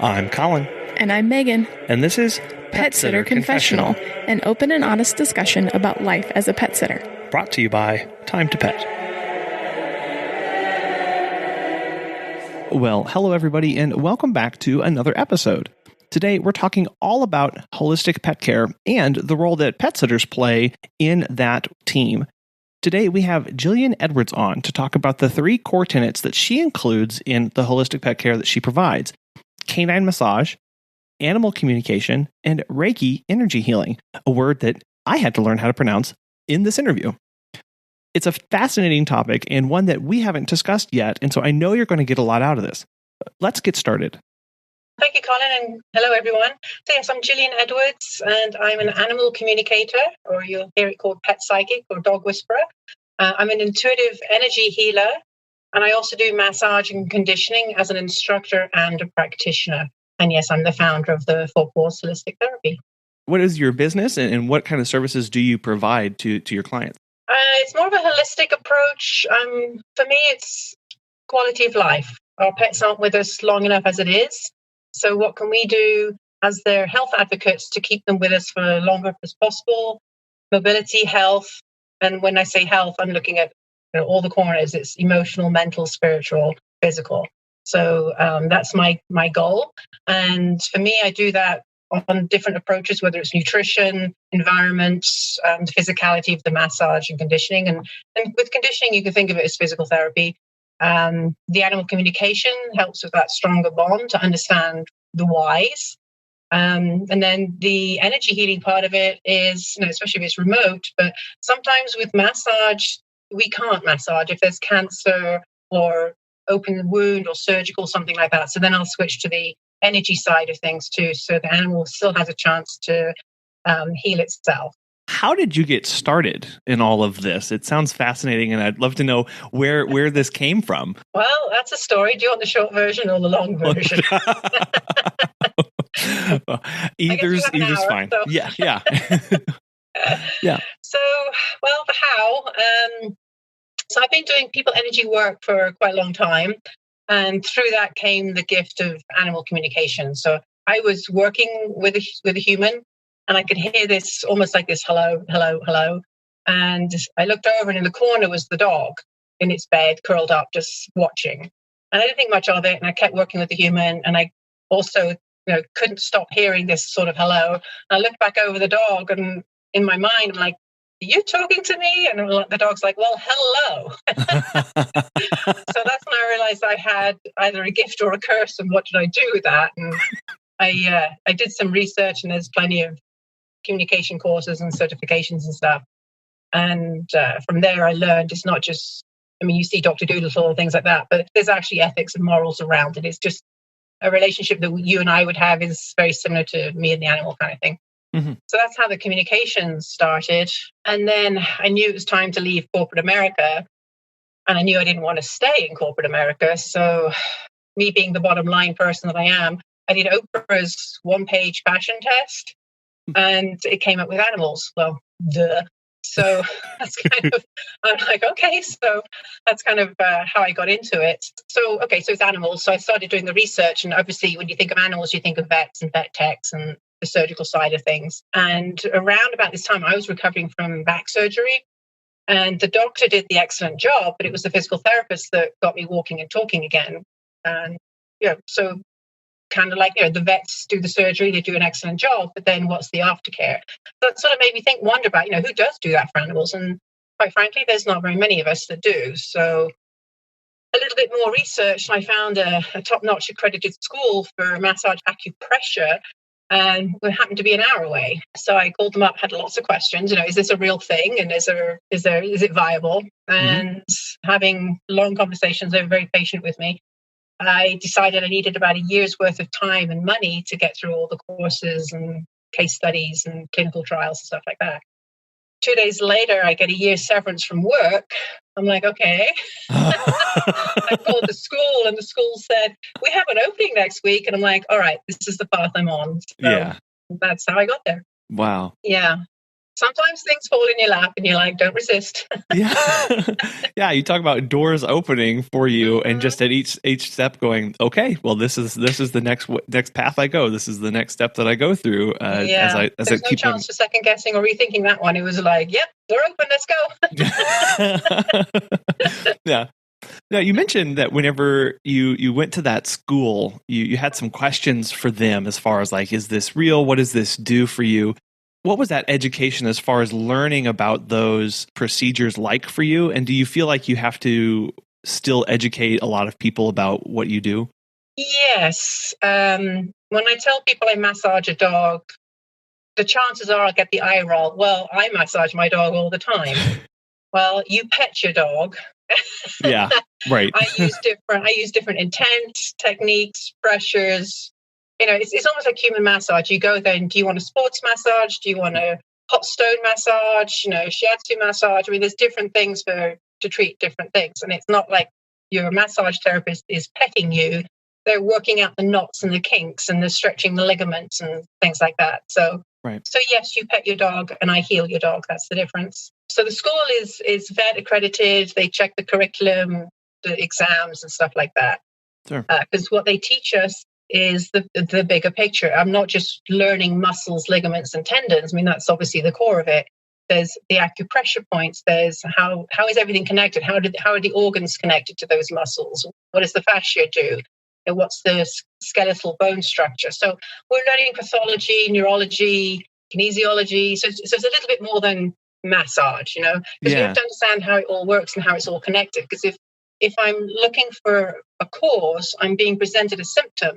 I'm Colin. And I'm Megan. And this is Pet Sitter Confessional, an open and honest discussion about life as a pet sitter. Brought to you by Time to Pet. Well, hello everybody, and welcome back to another episode. Today, we're talking all about holistic pet care and the role that pet sitters play in that team. Today, we have Gillian Edwards on to talk about the 3 core tenets that she includes in the holistic pet care that she provides: canine massage, animal communication, and Reiki energy healing, a word that I had to learn how to pronounce in this interview. It's a fascinating topic and one that we haven't discussed yet, and so I know you're going to get a lot out of this. Let's get started. Thank you, Colin, and hello, everyone. So yes, I'm Gillian Edwards, and I'm an animal communicator, or you'll hear it called pet psychic or dog whisperer. I'm an intuitive energy healer, and I also do massage and conditioning as an instructor and a practitioner. And yes, I'm the founder of the Four Paws Holistic Therapy. What is your business, and what kind of services do you provide to your clients? It's more of a holistic approach. For me, it's quality of life. Our pets aren't with us long enough as it is. So what can we do as their health advocates to keep them with us for as long as possible? Mobility, health. And when I say health, I'm looking at all the corners. It's emotional, mental, spiritual, physical. So that's my goal. And for me, I do that on different approaches, whether it's nutrition, environment, the physicality of the massage and conditioning. And with conditioning, you can think of it as physical therapy. The animal communication helps with that stronger bond to understand the whys. And then the energy healing part of it is, especially if it's remote, but sometimes with massage, we can't massage if there's cancer or open wound or surgical, something like that. So then I'll switch to the energy side of things too, so the animal still has a chance to heal itself. How did you get started in all of this? It sounds fascinating, and I'd love to know where this came from. Well, that's a story. Do you want the short version or the long version? Either's hour, fine. So. Yeah. Yeah. So, well, the how. So I've been doing people energy work for quite a long time. And through that came the gift of animal communication. So I was working with a human, and I could hear this almost like this hello, hello, hello. And I looked over, and in the corner was the dog in its bed, curled up, just watching. And I didn't think much of it. And I kept working with the human. And I also couldn't stop hearing this sort of hello. And I looked back over the dog, and in my mind, I'm like, "Are you talking to me?" And the dog's like, "Well, hello." So that's when I realized I had either a gift or a curse, and what did I do with that? And I did some research, and there's plenty of communication courses and certifications and stuff. And from there, I learned it's not just, you see Dr. Doolittle or things like that, but there's actually ethics and morals around it. It's just a relationship that you and I would have is very similar to me and the animal kind of thing. Mm-hmm. So that's how the communication started. And then I knew it was time to leave corporate America. And I knew I didn't want to stay in corporate America. So me being the bottom line person that I am, I did Oprah's 1-page passion test. And it came up with animals. Well, duh. So that's kind of, I'm like, okay, so that's kind of how I got into it. So it's animals. So I started doing the research. And obviously, when you think of animals, you think of vets and vet techs and the surgical side of things. And around about this time, I was recovering from back surgery. And the doctor did the excellent job, but it was the physical therapist that got me walking and talking again. And, so kind of like, the vets do the surgery, they do an excellent job, but then what's the aftercare? That sort of made me wonder about, who does do that for animals? And quite frankly, there's not very many of us that do. So a little bit more research, and I found a top-notch accredited school for massage acupressure, and we happened to be an hour away. So I called them up, had lots of questions. Is this a real thing? And is it viable? And having long conversations, they were very patient with me. I decided I needed about a year's worth of time and money to get through all the courses and case studies and clinical trials and stuff like that. 2 days later, I get a year's severance from work. I'm like, okay. I called the school, and the school said, "We have an opening next week." And I'm like, all right, this is the path I'm on. So that's how I got there. Wow. Yeah. sometimes things fall in your lap and you're like, don't resist. Yeah. Yeah. You talk about doors opening for you and Mhm. just at each step going, okay, well, this is the next path I go. This is the next step that I go through as I There's no keep chance for second guessing or rethinking that one. It was like, yep, door open, let's go. Yeah. Now, you mentioned that whenever you went to that school, you had some questions for them as far as like, is this real? What does this do for you? What was that education as far as learning about those procedures like for you? And do you feel like you have to still educate a lot of people about what you do? Yes. When I tell people I massage a dog, the chances are I'll get the eye roll. Well, I massage my dog all the time. Well, you pet your dog. Yeah, right. I use different intents, techniques, pressures. It's almost like human massage. You go there and do you want a sports massage? Do you want a hot stone massage? Shiatsu massage. I mean, there's different things to treat different things. And it's not like your massage therapist is petting you. They're working out the knots and the kinks and they're stretching the ligaments and things like that. So yes, you pet your dog and I heal your dog. That's the difference. So the school is vet accredited. They check the curriculum, the exams and stuff like that. Sure. Because what they teach us is the bigger picture. I'm not just learning muscles, ligaments, and tendons. I mean, that's obviously the core of it. There's the acupressure points. There's how is everything connected? How are the organs connected to those muscles? What does the fascia do? And what's the skeletal bone structure? So we're learning pathology, neurology, kinesiology. So it's a little bit more than massage, because we have to understand how it all works and how it's all connected. Because if I'm looking for a cause, I'm being presented a symptom.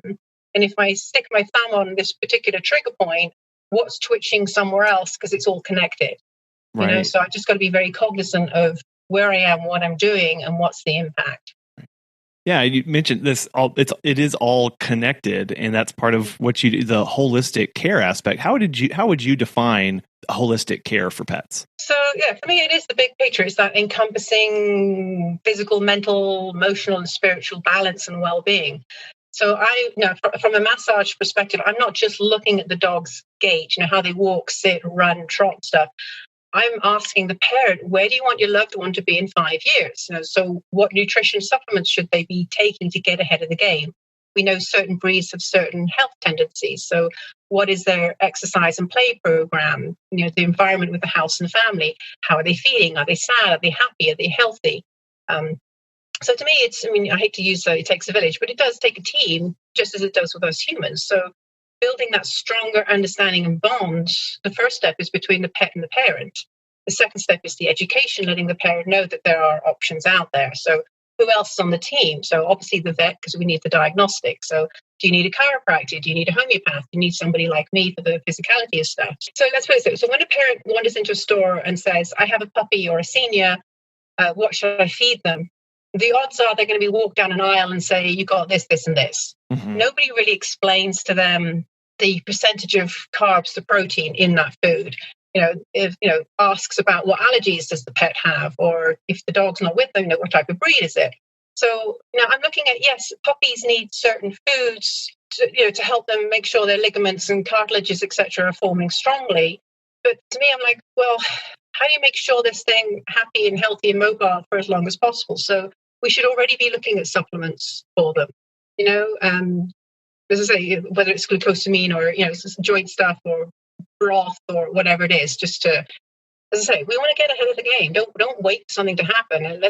And if I stick my thumb on this particular trigger point, what's twitching somewhere else? Because it's all connected. Right. So I just got to be very cognizant of where I am, what I'm doing, and what's the impact. Yeah, you mentioned this. It is all connected, and that's part of what you do. The holistic care aspect. How would you define holistic care for pets? So for me, it is the big picture. It's that encompassing physical, mental, emotional, and spiritual balance and well-being. So from a massage perspective, I'm not just looking at the dog's gait, how they walk, sit, run, trot, stuff. I'm asking the parent, where do you want your loved one to be in 5 years? So what nutrition supplements should they be taking to get ahead of the game? We know certain breeds have certain health tendencies. So what is their exercise and play program? The environment with the house and family. How are they feeling? Are they sad? Are they happy? Are they healthy? So to me, I hate to use it takes a village, but it does take a team, just as it does with us humans. So building that stronger understanding and bond, the first step is between the pet and the parent. The second step is the education, letting the parent know that there are options out there. So who else is on the team? So obviously the vet, because we need the diagnostic. So do you need a chiropractor? Do you need a homeopath? Do you need somebody like me for the physicality of stuff? So let's put it this way. So when a parent wanders into a store and says, I have a puppy or a senior, what should I feed them? The odds are they're going to be walked down an aisle and say, you got this, this, and this. Mm-hmm. Nobody really explains to them the percentage of carbs to protein in that food. If asks about what allergies does the pet have, or if the dog's not with them, what type of breed is it? So now I'm looking at, yes, puppies need certain foods to help them make sure their ligaments and cartilages, etc., are forming strongly. But to me, I'm like, well, how do you make sure this thing happy and healthy and mobile for as long as possible? So we should already be looking at supplements for them. As I say, whether it's glucosamine or it's joint stuff or broth or whatever it is, just to, as I say, we want to get ahead of the game. Don't wait for something to happen, and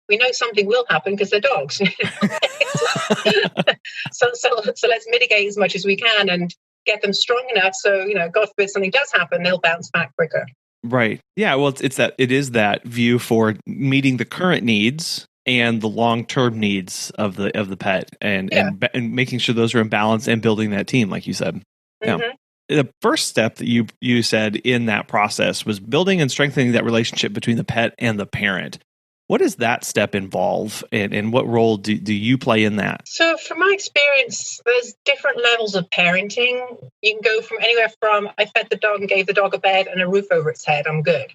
we know something will happen because they're dogs. so let's mitigate as much as we can and get them strong enough so God forbid something does happen, they'll bounce back quicker. Right. Yeah. Well, it is that view for meeting the current needs and the long-term needs of the pet, and making sure those are in balance and building that team, like you said. Mm-hmm. Yeah. The first step that you said in that process was building and strengthening that relationship between the pet and the parent. What does that step involve, and what role do you play in that? So from my experience, there's different levels of parenting. You can go from anywhere from I fed the dog and gave the dog a bed and a roof over its head, I'm good,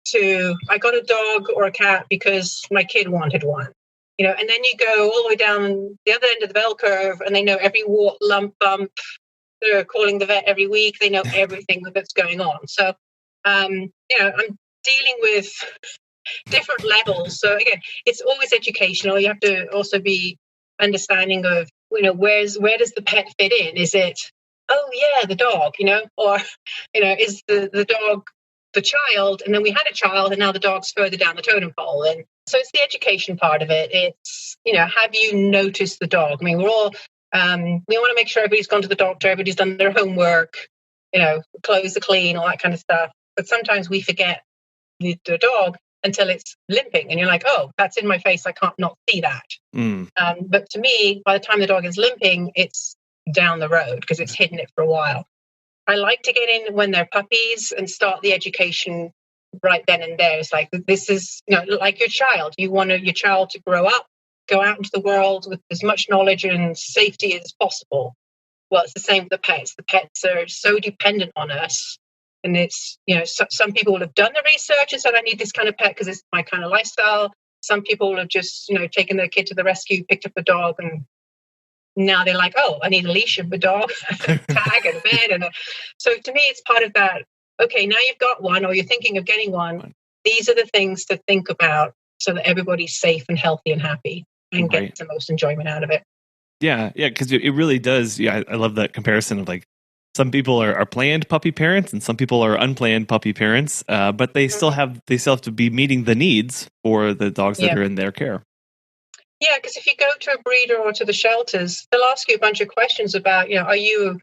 to I got a dog or a cat because my kid wanted one. And then you go all the way down the other end of the bell curve, and they know every wart, lump, bump. They're calling the vet every week. They know everything that's going on. So I'm dealing with different levels. So again, it's always educational. You have to also be understanding of, where does the pet fit in? Is it, oh yeah, the dog, or, is the dog the child? And then we had a child and now the dog's further down the totem pole. And so it's the education part of it. It's, have you noticed the dog? I mean, we're all, we want to make sure everybody's gone to the doctor, everybody's done their homework, clothes are clean, all that kind of stuff. But sometimes we forget the dog until it's limping and you're like, oh, that's in my face, I can't not see that. But to me, by the time the dog is limping, it's down the road because it's hidden it for a while. I like to get in when they're puppies and start the education right then and there. It's like, this is like your child. You want your child to grow up, go out into the world with as much knowledge and safety as possible. Well, it's the same with the pets. The pets are so dependent on us. And it's, some people will have done the research and said, I need this kind of pet because it's my kind of lifestyle. Some people have just, taken their kid to the rescue, picked up a dog, and now they're like, oh, I need a leash of a dog, tag and a bed. So to me, it's part of that. Okay, now you've got one or you're thinking of getting one. These are the things to think about so that everybody's safe and healthy and happy and gets the most enjoyment out of it. Yeah, because it really does. Yeah, I love that comparison of like, some people are planned puppy parents and some people are unplanned puppy parents, but they still have to be meeting the needs for the dogs that are in their care. Yeah, because if you go to a breeder or to the shelters, they'll ask you a bunch of questions about, are you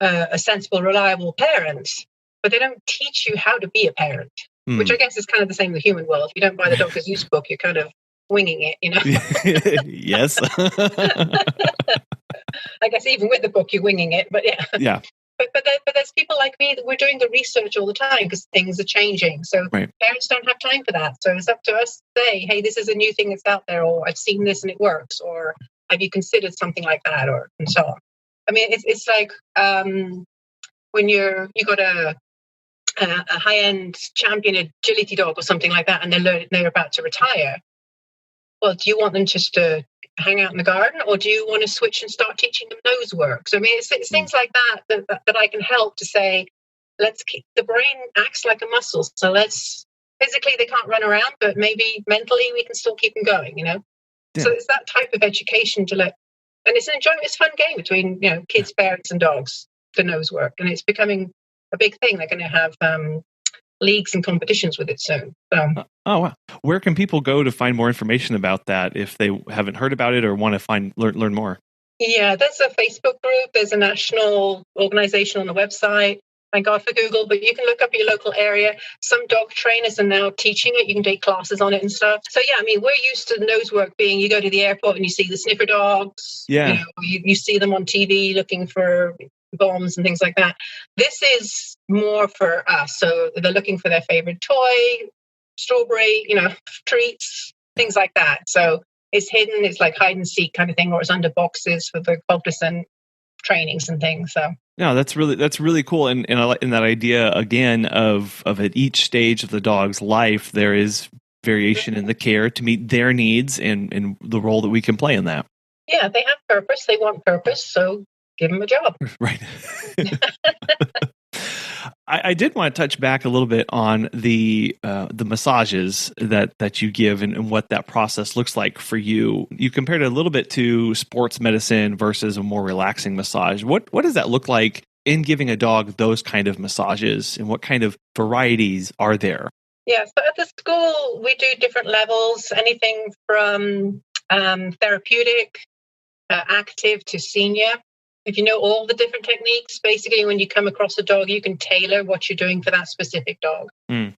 a sensible, reliable parent? But they don't teach you how to be a parent, which I guess is kind of the same in the human world. If you don't buy the Doctor's Use book, you're kind of winging it, Yes. I guess even with the book, you're winging it, but yeah. Yeah. But there's people like me that we're doing the research all the time because things are changing. So parents don't have time for that. So it's up to us to say, hey, this is a new thing that's out there, or I've seen this and it works, or have you considered something like that, and so on. I mean, it's like when you got a high-end champion agility dog or something like that, and they're about to retire. Well, do you want them just to hang out in the garden, or do you want to switch and start teaching them nose work? So I mean, it's things like that I can help to say, let's keep the brain acts like a muscle. So let's physically they can't run around, but maybe mentally we can still keep them going. Yeah. So it's that type of education to let, and it's it's a fun game between kids, parents, and dogs. The nose work, and it's becoming a big thing. They're going to have leagues and competitions with it soon. So. Oh wow! Where can people go to find more information about that if they haven't heard about it or want to learn more? Yeah, there's a Facebook group. There's a national organization on the website. Thank God for Google, but you can look up your local area. Some dog trainers are now teaching it. You can take classes on it and stuff. So yeah, I mean, we're used to nose work being you go to the airport and you see the sniffer dogs. Yeah, you see them on TV looking for bombs and things like that. This is more for us. So they're looking for their favorite toy, strawberry, treats, things like that. So it's hidden. It's like hide and seek kind of thing, or it's under boxes for the cognizant trainings and things. So no, that's really cool. And I like in that idea again of at each stage of the dog's life, there is variation in the care to meet their needs and the role that we can play in that. Yeah, they have purpose. They want purpose. So give them a job. Right. I did want to touch back a little bit on the massages that you give and what that process looks like for you. You compared it a little bit to sports medicine versus a more relaxing massage. What does that look like in giving a dog those kind of massages, and what kind of varieties are there? Yeah, so at the school we do different levels, anything from therapeutic, active to senior. If you know all the different techniques, basically when you come across a dog, you can tailor what you're doing for that specific dog.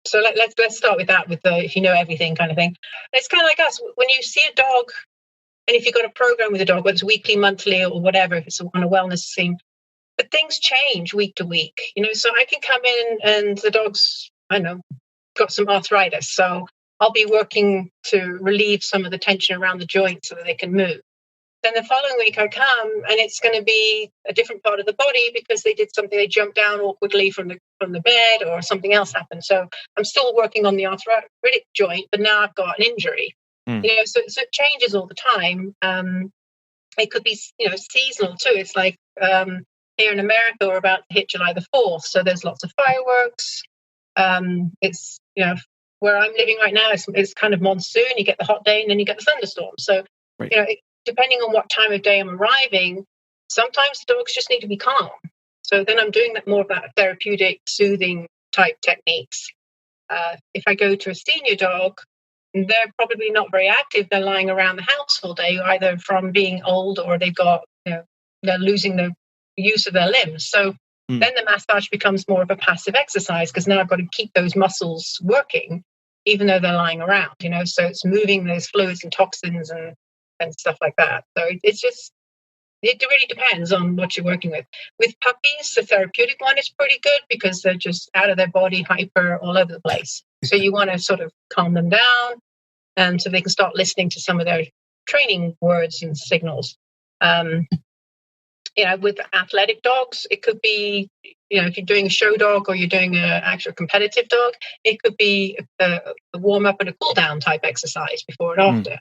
So let's start with that, with the if you know everything kind of thing. It's kind of like us. When you see a dog, and if you've got a program with a dog, whether it's weekly, monthly, or whatever, if it's on a wellness theme, but things change week to week. So I can come in and the dog's, got some arthritis. So I'll be working to relieve some of the tension around the joint so that they can move. Then the following week I come and it's going to be a different part of the body because they did something, they jumped down awkwardly from the bed or something else happened. So I'm still working on the arthritic joint, but now I've got an injury. So it changes all the time. It could be, seasonal too. It's like here in America, we're about to hit July the 4th. So there's lots of fireworks. It's, where I'm living right now, it's kind of monsoon. You get the hot day and then you get the thunderstorm. So, Right. Depending on what time of day I'm arriving, sometimes the dogs just need to be calm. So then I'm doing more of that therapeutic, soothing type techniques. If I go to a senior dog, they're probably not very active. They're lying around the house all day, either from being old or they're losing the use of their limbs. So then the massage becomes more of a passive exercise, because now I've got to keep those muscles working, even though they're lying around, so it's moving those fluids and toxins and stuff like that. So it really depends on what you're working with. With puppies, the therapeutic one is pretty good because they're just out of their body, hyper, all over the place. So you want to sort of calm them down, and so they can start listening to some of their training words and signals. With athletic dogs, it could be, if you're doing a show dog or you're doing an actual competitive dog, it could be a warm up and a cool down type exercise before and after.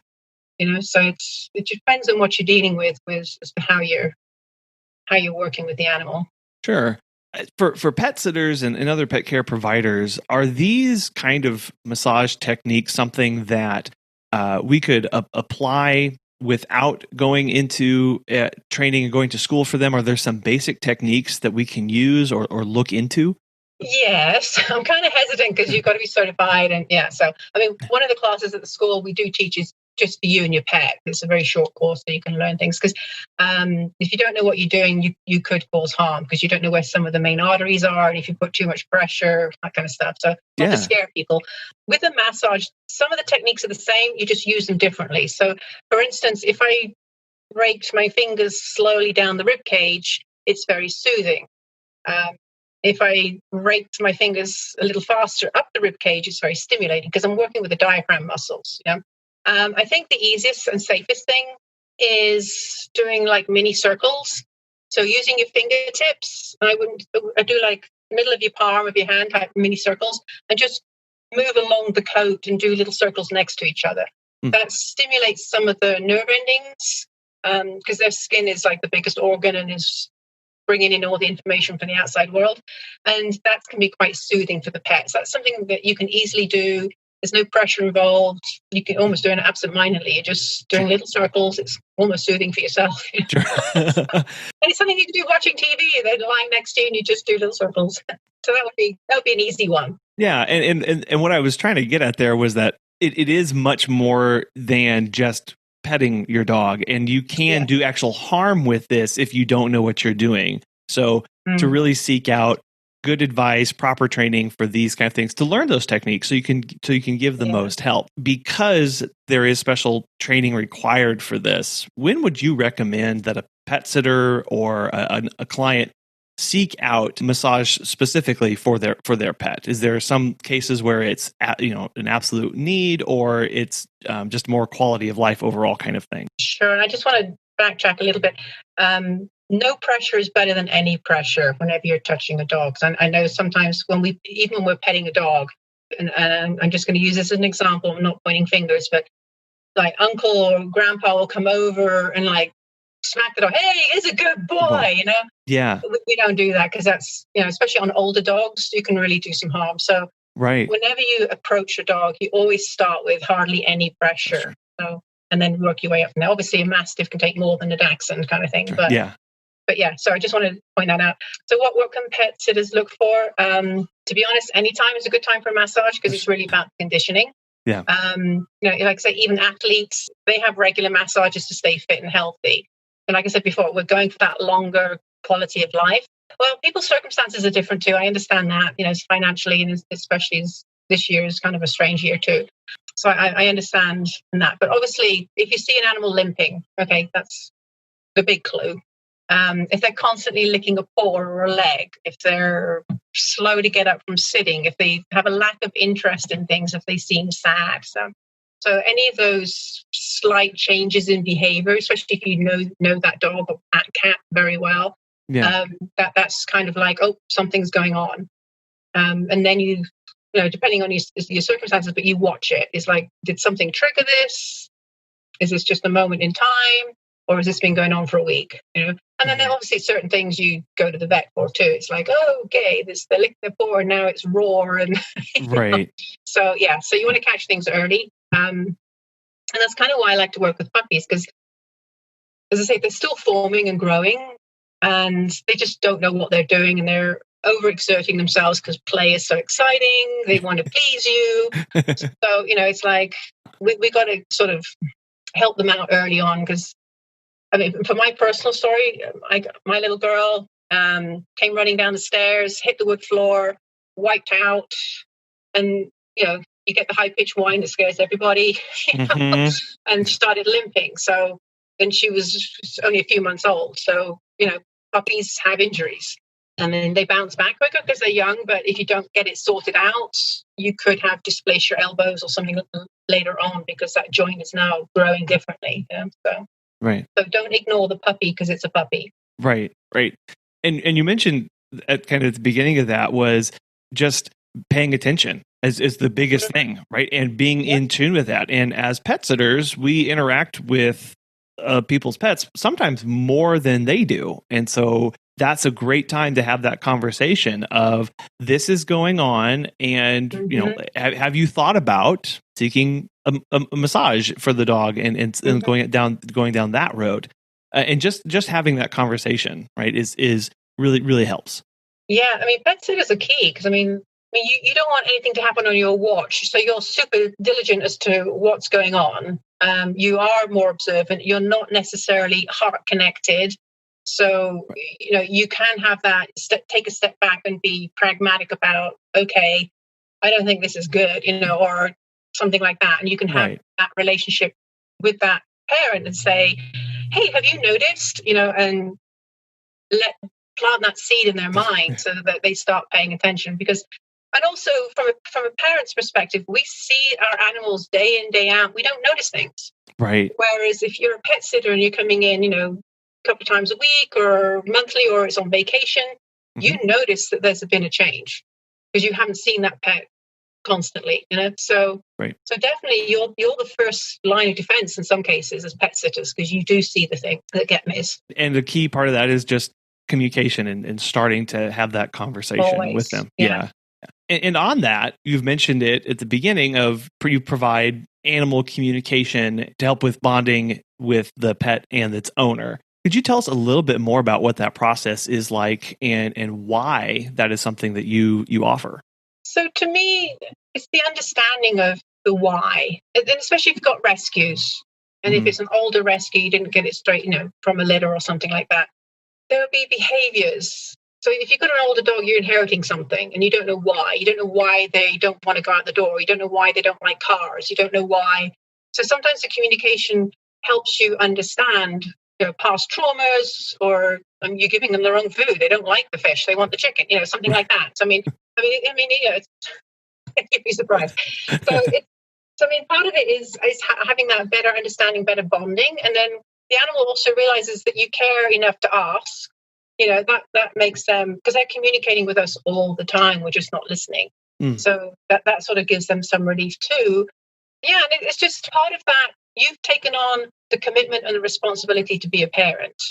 So it depends on what you're dealing with as to how you're working with the animal. Sure. For pet sitters and other pet care providers, are these kind of massage techniques something that we could apply without going into training and going to school for them? Are there some basic techniques that we can use or look into? Yes, I'm kind of hesitant because you've got to be certified. And so, one of the classes at the school we do teach is just for you and your pet. It's a very short course so you can learn things, because if you don't know what you're doing, you could cause harm because you don't know where some of the main arteries are, and if you put too much pressure, that kind of stuff. So not to scare people. With a massage, some of the techniques are the same, you just use them differently. So for instance, if I raked my fingers slowly down the rib cage, it's very soothing. If I raked my fingers a little faster up the rib cage, it's very stimulating because I'm working with the diaphragm muscles. I think the easiest and safest thing is doing like mini circles. So using your fingertips, I do like middle of your palm of your hand type mini circles, and just move along the coat and do little circles next to each other. That stimulates some of the nerve endings, because their skin is like the biggest organ and is bringing in all the information from the outside world. And that can be quite soothing for the pets. That's something that you can easily do. There's no pressure involved. You can almost do it absent-mindedly. You're just doing little circles. It's almost soothing for yourself. Sure. And it's something you can do watching TV. They're lying next to you and you just do little circles. So that would be an easy one. Yeah. And what I was trying to get at there was that it is much more than just petting your dog, and you can do actual harm with this if you don't know what you're doing. So to really seek out good advice, proper training for these kind of things, to learn those techniques so you can give the most help, because there is special training required for this. When would you recommend that a pet sitter or a client seek out massage specifically for their pet? Is there some cases where it's an absolute need, or it's just more quality of life overall kind of thing? Sure. And I just want to backtrack a little bit. No pressure is better than any pressure whenever you're touching a dog. So I know sometimes when we're petting a dog, and I'm just going to use this as an example, I'm not pointing fingers, but like uncle or grandpa will come over and like smack the dog. Hey, he's a good boy, Yeah. We don't do that because that's, especially on older dogs, you can really do some harm. So whenever you approach a dog, you always start with hardly any pressure. So, and then work your way up from there. Obviously, a Mastiff can take more than a Dachshund kind of thing. But so I just wanted to point that out. So what can pet sitters look for? To be honest, any time is a good time for a massage because it's really about conditioning. Yeah. Like I say, even athletes, they have regular massages to stay fit and healthy. And like I said before, we're going for that longer quality of life. Well, people's circumstances are different too. I understand that, financially, and especially as this year is kind of a strange year too. So I understand that. But obviously, if you see an animal limping, okay, that's the big clue. If they're constantly licking a paw or a leg, if they're slow to get up from sitting, if they have a lack of interest in things, if they seem sad. So any of those slight changes in behavior, especially if you know that dog or that cat very well, that's kind of like, oh, something's going on. And then you depending on your circumstances, but you watch it. It's like, did something trigger this? Is this just a moment in time? or has this been going on for a week? And then there are obviously certain things you go to the vet for too. It's like, oh, okay, they lick their paw and now it's raw, and right. So you want to catch things early, and that's kind of why I like to work with puppies, because, as I say, they're still forming and growing, and they just don't know what they're doing, and they're overexerting themselves because play is so exciting. They want to please you. So, it's like we got to sort of help them out early on, because, I mean, for my personal story, my little girl came running down the stairs, hit the wood floor, wiped out, and, you get the high-pitched whine that scares everybody, and started limping. So then she was only a few months old. So, puppies have injuries. And then they bounce back quicker because they're young. But if you don't get it sorted out, you could have displaced your elbows or something later on, because that joint is now growing differently. So don't ignore the puppy because it's a puppy. Right. And you mentioned at kind of the beginning of that was just paying attention is the biggest thing, right? And being in tune with that. And as pet sitters, we interact with people's pets sometimes more than they do. And so that's a great time to have that conversation of, this is going on, and have you thought about seeking a massage for the dog and going down that road, and just having that conversation, right, is really helps. Yeah, I mean, pet sitters are key, because you don't want anything to happen on your watch, so you're super diligent as to what's going on. You are more observant. You're not necessarily heart connected. So, you can have that take a step back and be pragmatic about, okay, I don't think this is good, or something like that. And you can have that relationship with that parent and say, hey, have you noticed, and plant that seed in their mind so that they start paying attention. And also from a parent's perspective, we see our animals day in, day out. We don't notice things. Right. Whereas if you're a pet sitter and you're coming in, a couple of times a week or monthly, or it's on vacation, you notice that there's been a change because you haven't seen that pet constantly, So definitely you're the first line of defense in some cases as pet sitters, because you do see the things that get missed. And the key part of that is just communication and starting to have that conversation with them. Yeah. And on that, you've mentioned it at the beginning of you provide animal communication to help with bonding with the pet and its owner. Could you tell us a little bit more about what that process is like and why that is something that you offer? So to me, it's the understanding of the why, and especially if you've got rescues. And if it's an older rescue, you didn't get it straight, from a litter or something like that. There will be behaviors. So if you've got an older dog, you're inheriting something and you don't know why. You don't know why they don't want to go out the door. You don't know why they don't like cars. You don't know why. So sometimes the communication helps you understand past traumas, or you're giving them the wrong food. They don't like the fish. They want the chicken, something like that. So, you'd be surprised. So part of it is having that better understanding, better bonding. And then the animal also realizes that you care enough to ask. That makes them, because they're communicating with us all the time. We're just not listening. So that sort of gives them some relief too. Yeah, and it's just part of that. You've taken on the commitment and the responsibility to be a parent.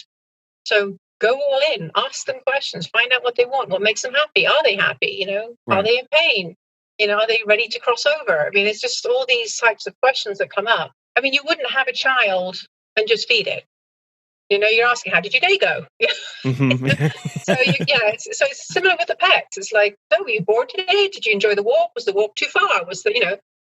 So go all in, ask them questions, find out what they want, what makes them happy. Are they happy? Are they in pain? Are they ready to cross over? It's just all these types of questions that come up. You wouldn't have a child and just feed it. You're asking, how did your day go? So it's similar with the pets. It's like, were you bored today? Did you enjoy the walk? Was the walk too far?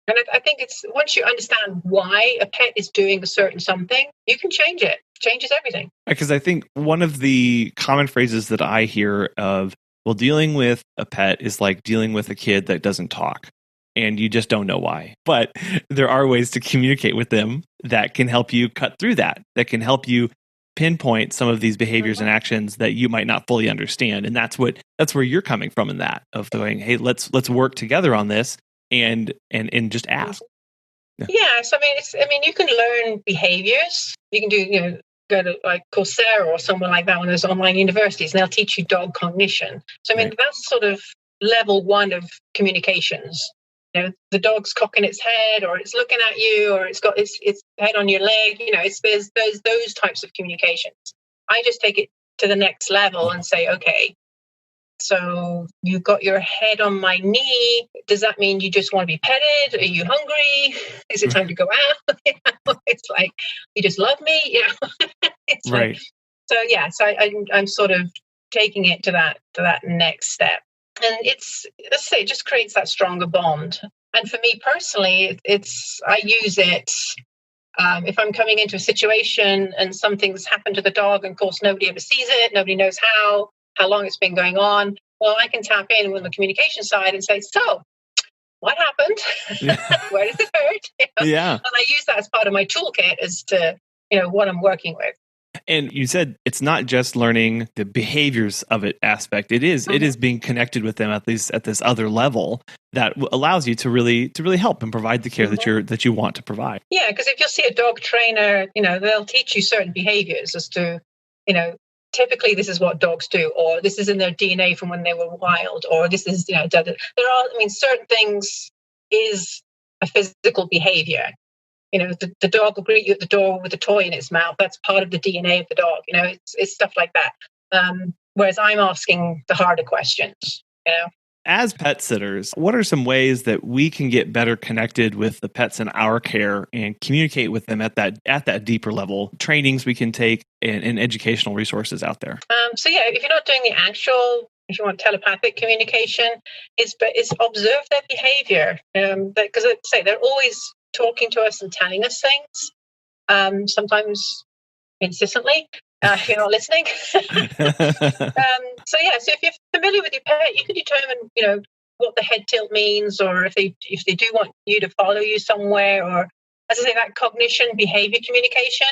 And I think it's, once you understand why a pet is doing a certain something, you can change it. It changes everything. Because I think one of the common phrases that I hear of, well, dealing with a pet is like dealing with a kid that doesn't talk, and you just don't know why. But there are ways to communicate with them that can help you cut through that can help you pinpoint some of these behaviors and actions that you might not fully understand. And that's where you're coming from in that, of going, hey, let's work together on this and just ask. Yes, you can learn behaviors. You can do, go to like Coursera or somewhere like that, one of those online universities, and they'll teach you dog cognition. So that's sort of level one of communications. the dog's cocking its head, or it's looking at you, or it's got its head on your leg. There's those types of communications. I just take it to the next level and say, okay, so you've got your head on my knee. Does that mean you just want to be petted? Are you hungry? Is it time to go out? It's like, you just love me. It's right. Like, so I'm sort of taking it to that next step. And it's, let's say, it just creates that stronger bond. And for me personally, I use it if I'm coming into a situation and something's happened to the dog, and of course nobody ever sees it, nobody knows how long it's been going on. Well, I can tap in with the communication side and say, so what happened? Where does it hurt? Yeah. And I use that as part of my toolkit as to, what I'm working with. And you said it's not just learning the behaviors of it aspect. It is being connected with them at least at this other level that allows you to really help and provide the care that you want to provide. Yeah, because if you see a dog trainer, they'll teach you certain behaviors as to, typically this is what dogs do, or this is in their DNA from when they were wild, or this is, there are, certain things is a physical behavior. The dog will greet you at the door with a toy in its mouth. That's part of the DNA of the dog. It's stuff like that. Whereas I'm asking the harder questions, As pet sitters, what are some ways that we can get better connected with the pets in our care and communicate with them at that deeper level? Trainings we can take and educational resources out there. If you're not doing the actual, if you want telepathic communication, is observe their behavior. Because I say they're always talking to us and telling us things. Sometimes insistently. If you're not listening. So if you're familiar with your pet, you can determine, what the head tilt means, or if they do want you to follow you somewhere, or as I say, that cognition, behavior communication,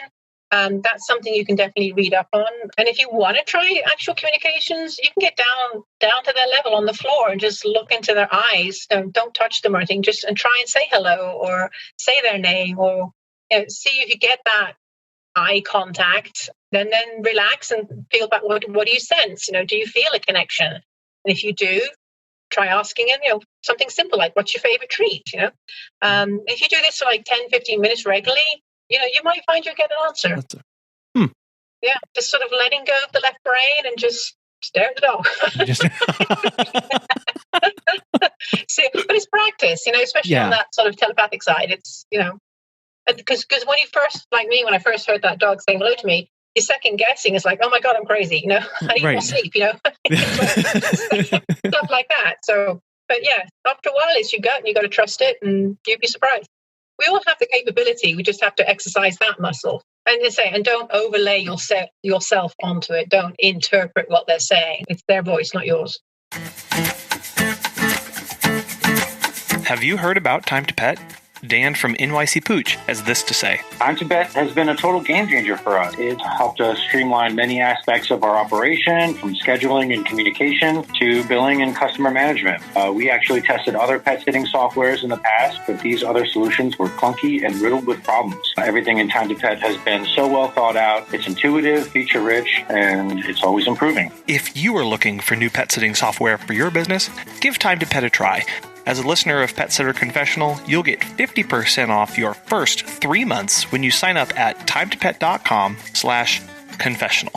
that's something you can definitely read up on. And if you want to try actual communications, you can get down to their level on the floor and just look into their eyes. Don't touch them or anything, and try and say hello or say their name, or see if you get that eye contact, then relax and feel back. What do you sense? Do you feel a connection? And if you do, try asking him, something simple like, what's your favorite treat? If you do this for like 10, 15 minutes regularly, you might find you'll get an answer. Yeah, just sort of letting go of the left brain and just stare at the dog. See, but it's practice, especially on that sort of telepathic side. It's, because when you first, like me, when I first heard that dog saying hello to me, your second guessing is like, oh my God, I'm crazy. I need more sleep, stuff like that. So, but yeah, after a while, it's your gut and you got to trust it, and you'd be surprised. We all have the capability. We just have to exercise that muscle. And don't overlay yourself onto it. Don't interpret what they're saying. It's their voice, not yours. Have you heard about Time to Pet? Dan from NYC Pooch has this to say. Time to Pet has been a total game changer for us. It's helped us streamline many aspects of our operation, from scheduling and communication to billing and customer management. We actually tested other pet sitting softwares in the past, but these other solutions were clunky and riddled with problems. Everything in Time to Pet has been so well thought out. It's intuitive, feature-rich, and it's always improving. If you are looking for new pet sitting software for your business, give Time to Pet a try. As a listener of Pet Sitter Confessional, you'll get 50% off your first 3 months when you sign up at timetopet.com/confessional.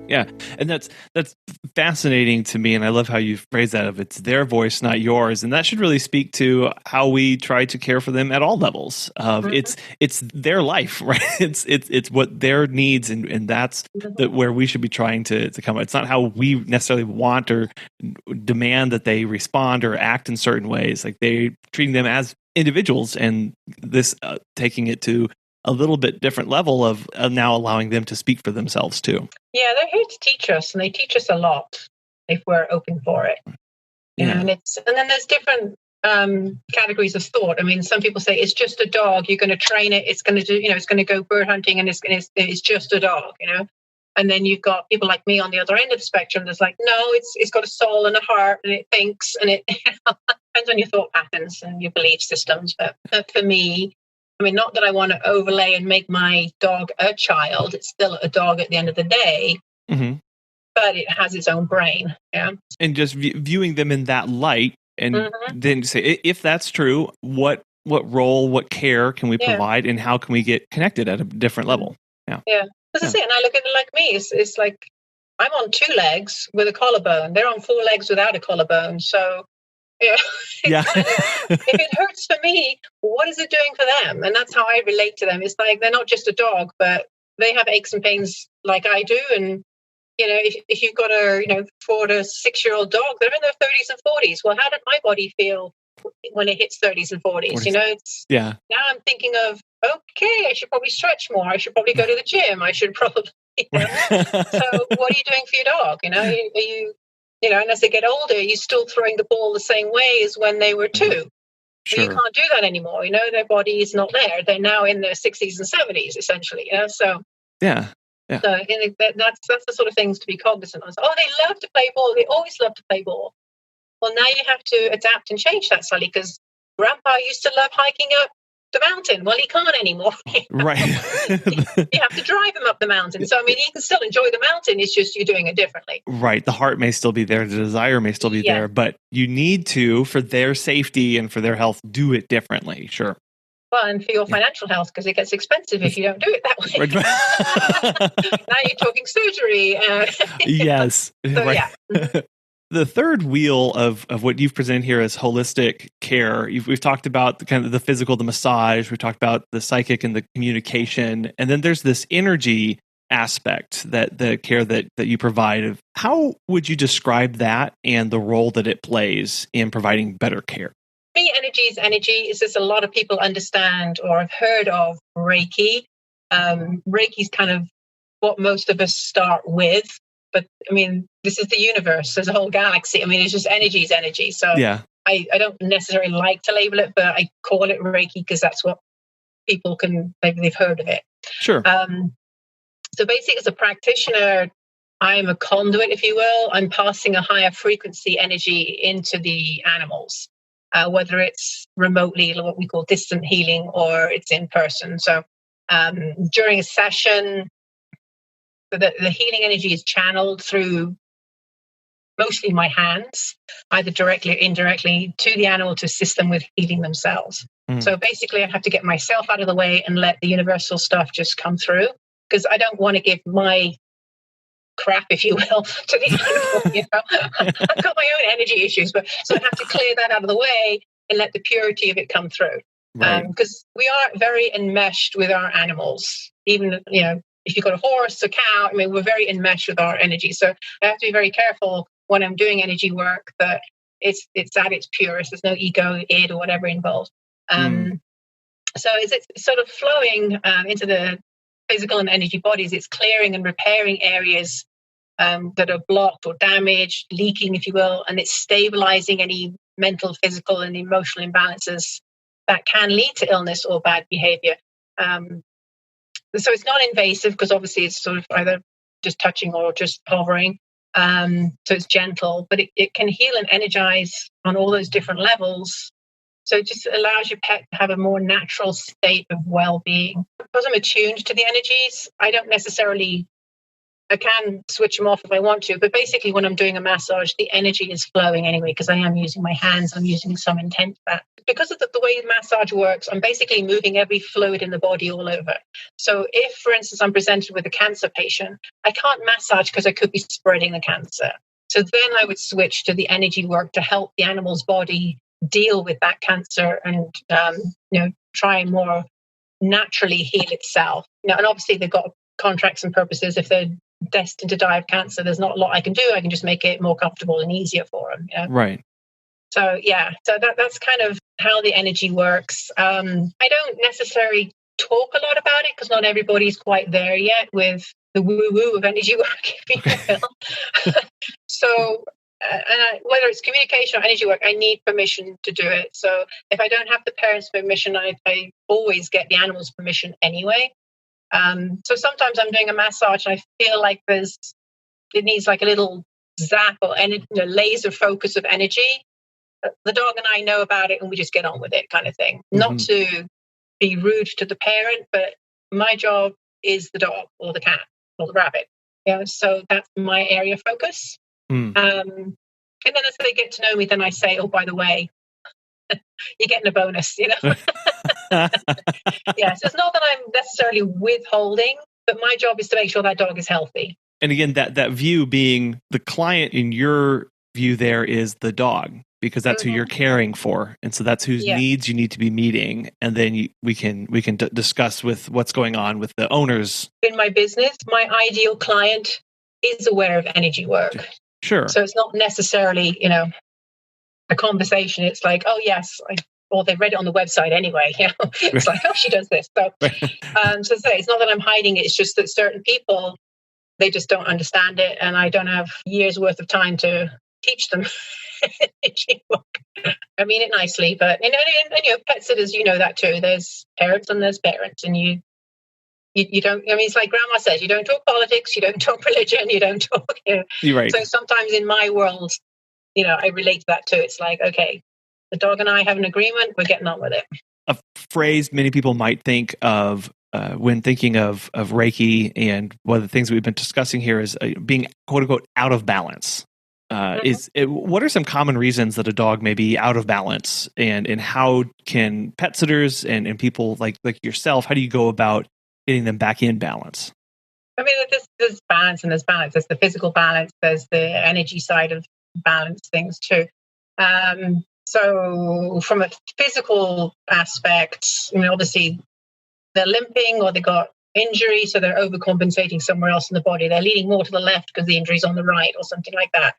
Yeah, and that's fascinating to me, and I love how you phrase that of it's their voice, not yours, and that should really speak to how we try to care for them at all levels. It's their life, right? It's what their needs, and that's where we should be trying to come. It's not how we necessarily want or demand that they respond or act in certain ways. Like they treating them as individuals, and this taking it to a little bit different level of now allowing them to speak for themselves too. Yeah, they're here to teach us, and they teach us a lot if we're open for it. Yeah. And then there's different categories of thought. I mean, some people say it's just a dog. You're going to train it. It's going to do, it's going to go bird hunting, and it's just a dog. And then you've got people like me on the other end of the spectrum that's like, no, it's got a soul and a heart, and it thinks, and it depends on your thought patterns and your belief systems. But for me, I mean, not that I want to overlay and make my dog a child. It's still a dog at the end of the day. Mm-hmm. but it has its own brain. Yeah. And just viewing them in that light, and then say, if that's true, what role, what care can we provide, and how can we get connected at a different level? Yeah. That's it. And I look at it like me. It's like I'm on 2 legs with a collarbone. They're on 4 legs without a collarbone. So, if it hurts for me, what is it doing for them? And that's how I relate to them. It's like they're not just a dog, but they have aches and pains like I do. And if you've got a 4 to 6-year-old dog, they're in their 30s and 40s. Well, how did my body feel when it hits 30s and 40s? Now I'm thinking of, okay, I should probably stretch more. I should probably go to the gym. I should probably, So what are you doing for your dog? Are you, and as they get older, you're still throwing the ball the same way as when they were 2. Sure. You can't do that anymore. Their body is not there. They're now in their 60s and 70s, essentially. So yeah. So that's the sort of things to be cognizant of. Oh, they love to play ball. They always love to play ball. Well, now you have to adapt and change that slightly, because Grandpa used to love hiking up the mountain. Well, he can't anymore. Right. You have to drive him up the mountain. So, he can still enjoy the mountain. It's just you're doing it differently. Right. The heart may still be there. The desire may still be there, but you need to, for their safety and for their health, do it differently. Sure. Well, and for your financial health, because it gets expensive if you don't do it that way. Now you're talking surgery. Yes. So, right. The third wheel of what you've presented here as holistic care, we've talked about the kind of the physical, the massage, we've talked about the psychic and the communication, and then there's this energy aspect, that the care that you provide. How would you describe that and the role that it plays in providing better care? Me, energy is energy. It's just a lot of people understand or have heard of Reiki. Reiki is kind of what most of us start with. But this is the universe. There's a whole galaxy. It's just energy is energy. So I don't necessarily like to label it, but I call it Reiki because that's what people they've heard of it. Sure. So basically, as a practitioner, I'm a conduit, if you will. I'm passing a higher frequency energy into the animals, whether it's remotely, what we call distant healing, or it's in person. So during a session, the healing energy is channeled through mostly my hands, either directly or indirectly, to the animal to assist them with healing themselves. So basically, I have to get myself out of the way and let the universal stuff just come through, because I don't want to give my crap, if you will, to the animal. I've got my own energy issues, so I have to clear that out of the way and let the purity of it come through. Because we are very enmeshed with our animals. Even, if you've got a horse, a cow, we're very enmeshed with our energy. So I have to be very careful when I'm doing energy work that it's at its purest. There's no ego, id, or whatever involved. So it's sort of flowing into the physical and energy bodies. It's clearing and repairing areas that are blocked or damaged, leaking, if you will, and it's stabilizing any mental, physical, and emotional imbalances that can lead to illness or bad behavior. So it's not invasive, because obviously it's sort of either just touching or just hovering. So it's gentle, but it can heal and energize on all those different levels. So it just allows your pet to have a more natural state of well-being. Because I'm attuned to the energies, I can switch them off if I want to, but basically when I'm doing a massage, the energy is flowing anyway, because I am using my hands, I'm using some intent for that. Because of the way the massage works, I'm basically moving every fluid in the body all over. So if, for instance, I'm presented with a cancer patient, I can't massage because I could be spreading the cancer. So then I would switch to the energy work to help the animal's body deal with that cancer and, try and more naturally heal itself. And obviously they've got contracts and purposes. If they're destined to die of cancer, there's not a lot I can do. I can just make it more comfortable and easier for them. Right. So that's kind of how the energy works. I don't necessarily talk a lot about it because not everybody's quite there yet with the woo-woo of energy work, if you will. So whether it's communication or energy work, I need permission to do it. So if I don't have the parents' permission, I always get the animal's permission anyway. So sometimes I'm doing a massage and I feel like it needs like a little zap or laser focus of energy. The dog and I know about it and we just get on with it, kind of thing. Not to be rude to the parent, but my job is the dog or the cat or the rabbit. So that's my area of focus. And then as they get to know me, then I say, oh, by the way, you're getting a bonus, So it's not that I'm necessarily withholding, but my job is to make sure that dog is healthy. And again, that view being the client, in your view there is the dog, because that's who you're caring for. And so that's whose needs you need to be meeting. And then we can discuss with what's going on with the owners. In my business, my ideal client is aware of energy work. Sure. So it's not necessarily, a conversation. It's like, oh, yes, or they've read it on the website anyway. It's like, oh, she does this. So, it's not that I'm hiding it. It's just that certain people, they just don't understand it. And I don't have years worth of time to teach them. I mean it nicely, but and pet sitters, that too. There's parents and there's parents, and you don't. I mean, it's like Grandma says, you don't talk politics, you don't talk religion, you don't talk. You're right. So sometimes in my world, I relate to that too. It's like, okay, the dog and I have an agreement. We're getting on with it. A phrase many people might think of when thinking of Reiki, and one of the things we've been discussing here is being quote unquote out of balance. What are some common reasons that a dog may be out of balance, and how can pet sitters and people like yourself, how do you go about getting them back in balance? I mean, there's balance and there's balance. There's the physical balance. There's the energy side of balance things too. So from a physical aspect, obviously they're limping or they got injury, so they're overcompensating somewhere else in the body. They're leaning more to the left because the injury's on the right or something like that.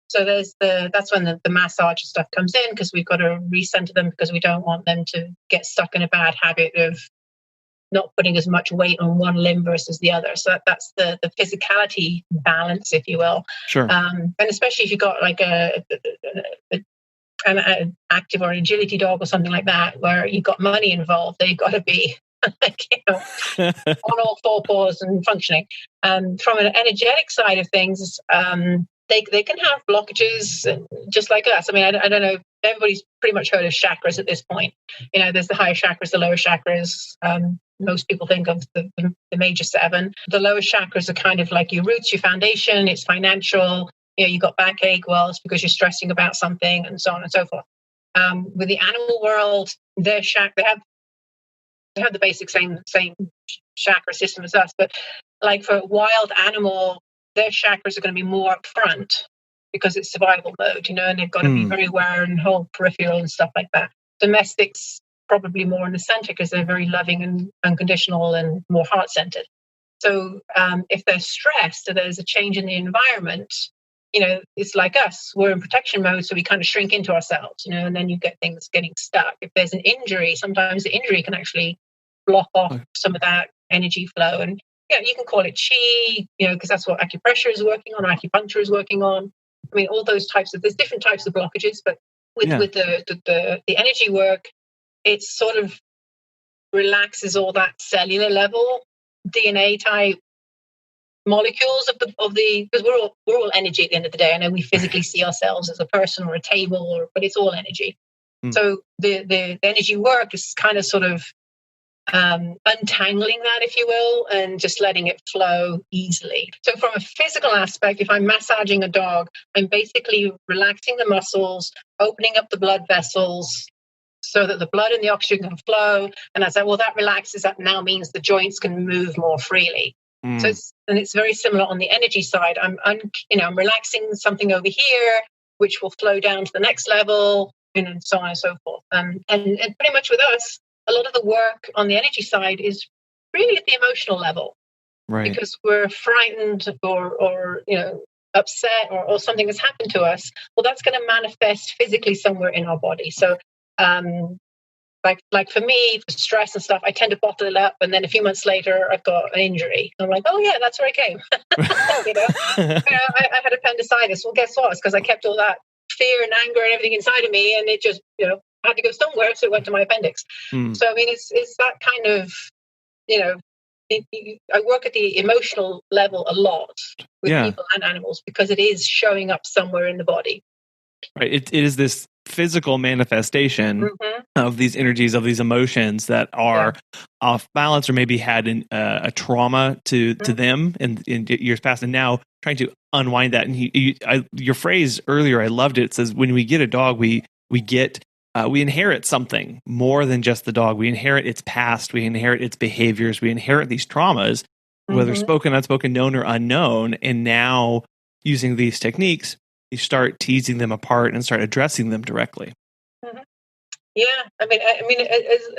So that's when the massage stuff comes in, because we've got to recenter them, because we don't want them to get stuck in a bad habit of not putting as much weight on one limb versus the other. So that's the physicality balance, if you will. Sure. And especially if you've got like an active or agility dog or something like that, where you've got money involved, they've got to be on all four paws and functioning. From an energetic side of things, they can have blockages just like us. I mean, I don't know. Everybody's pretty much heard of chakras at this point. There's the higher chakras, the lower chakras. Most people think of the major seven. The lower chakras are kind of like your roots, your foundation. It's financial. You got backache. Well, it's because you're stressing about something, and so on and so forth. With the animal world, they have the basic same chakra system as us, but like for wild animal, their chakras are going to be more up front because it's survival mode, and they've got to be very aware and whole peripheral and stuff like that. Domestics probably more in the center because they're very loving and unconditional and more heart-centered. So if they're stressed or there's a change in the environment, it's like us. We're in protection mode, so we kind of shrink into ourselves, and then you get things getting stuck. If there's an injury, sometimes the injury can actually block off some of that energy flow. And you can call it chi, because that's what acupressure is working on, or acupuncture is working on. I mean, all those there's different types of blockages, but with the energy work, it sort of relaxes all that cellular level DNA type molecules of the because we're all energy at the end of the day. I know we physically see ourselves as a person or a table, but it's all energy. So the energy work is kind of sort of untangling that, if you will, and just letting it flow easily. So from a physical aspect, if I'm massaging a dog, I'm basically relaxing the muscles, opening up the blood vessels so that the blood and the oxygen can flow. And I said, well, that relaxes. That now means the joints can move more freely. So it's very similar on the energy side. I'm relaxing something over here, which will flow down to the next level, and so on and so forth. And pretty much with us, a lot of the work on the energy side is really at the emotional level, right? Because we're frightened or upset or something has happened to us. Well, that's going to manifest physically somewhere in our body. So, like for me, for stress and stuff, I tend to bottle it up, and then a few months later, I've got an injury. I'm like, oh yeah, that's where it came. I had appendicitis. Well, guess what? It's because I kept all that fear and anger and everything inside of me, and it just had to go somewhere, so it went to my appendix. So I mean, it's that kind of I work at the emotional level a lot with people and animals because it is showing up somewhere in the body. Right. It is this physical manifestation of these energies, of these emotions that are off balance, or maybe had a trauma to them in years past, and now trying to unwind that. And your phrase earlier, I loved it. It says, when we get a dog, we inherit something more than just the dog. We inherit its past. We inherit its behaviors. We inherit these traumas, whether spoken, unspoken, known, or unknown. And now, using these techniques, you start teasing them apart and start addressing them directly. Yeah, I mean,